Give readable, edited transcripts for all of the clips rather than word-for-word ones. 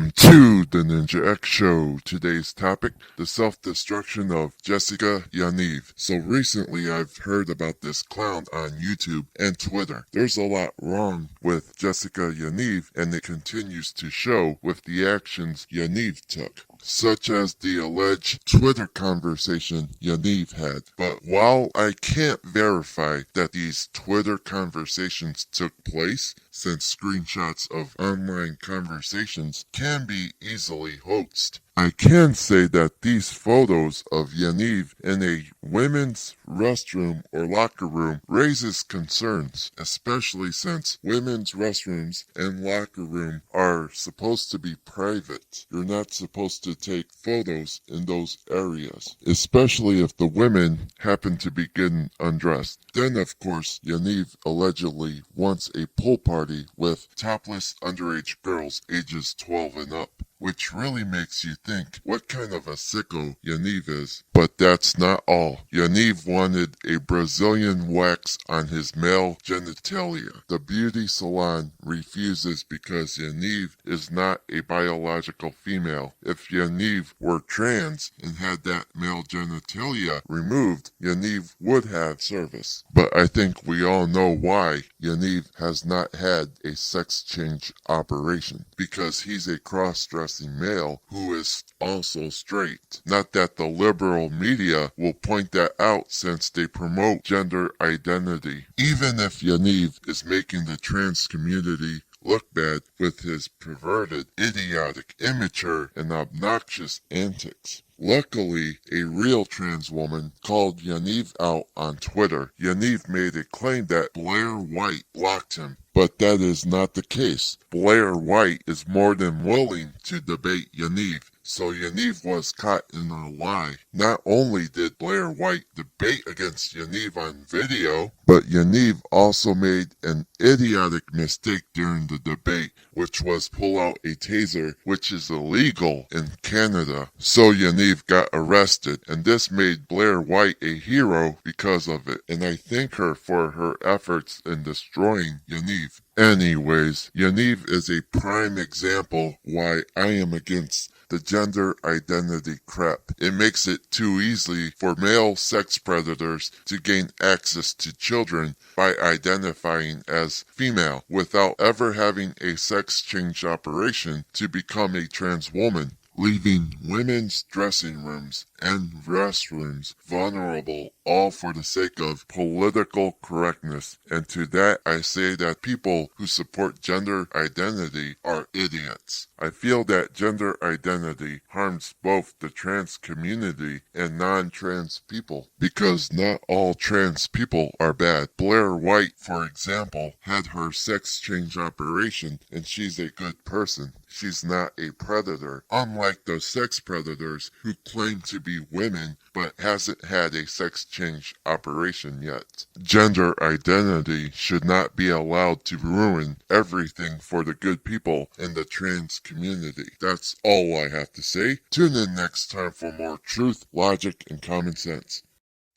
Welcome to the Ninja X Show. Today's topic, the self-destruction of Jessica Yaniv. So recently I've heard about this clown on YouTube and Twitter. There's a lot wrong with Jessica Yaniv, and it continues to show with the actions Yaniv took, such as the alleged Twitter conversation Yaniv had. But while I can't verify that these Twitter conversations took place, since screenshots of online conversations can be easily hoaxed, I can say that these photos of Yaniv in a women's restroom or locker room raises concerns, especially since women's restrooms and locker room are supposed to be private. You're not supposed to take photos in those areas, especially if the women happen to be getting undressed. Then, of course, Yaniv allegedly wants a pool party with topless underage girls ages 12 and up, which really makes you think what kind of a sicko Yaniv is. But that's not all. Yaniv wanted a Brazilian wax on his male genitalia. The beauty salon refuses because Yaniv is not a biological female. If Yaniv were trans and had that male genitalia removed, Yaniv would have service. But I think we all know why Yaniv has not had a sex change operation. Because he's a cross-dressing male who is also straight. Not that the liberal media will point that out since they promote gender identity. Even if Yaniv is making the trans community look bad with his perverted, idiotic, immature, and obnoxious antics. Luckily, a real trans woman called Yaniv out on Twitter. Yaniv made a claim that Blaire White blocked him, but that is not the case. Blaire White is more than willing to debate Yaniv, so Yaniv was caught in a lie. Not only did Blaire White debate against Yaniv on video, but Yaniv also made an idiotic mistake during the debate, which was pull out a taser, which is illegal in Canada. So Yaniv got arrested, and this made Blaire White a hero because of it, and I thank her for her efforts in destroying Yaniv. Anyways, Yaniv is a prime example why I am against the gender identity crap. It makes it too easy for male sex predators to gain access to children by identifying as female without ever having a sex change operation to become a trans woman, leaving women's dressing rooms and restrooms vulnerable, all for the sake of political correctness. And to that I say that people who support gender identity are idiots. I feel that gender identity harms both the trans community and non-trans people, because not all trans people are bad. Blaire White, for example, had her sex change operation, and she's a good person. She's not a predator, unlike the sex predators who claim to be women but hasn't had a sex change operation yet. Gender identity should not be allowed to ruin everything for the good people in the trans community. That's all I have to say. Tune in next time for more truth, logic, and common sense.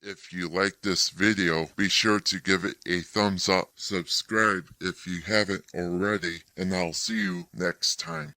If you like this video, be sure to give it a thumbs up, subscribe if you haven't already, and I'll see you next time.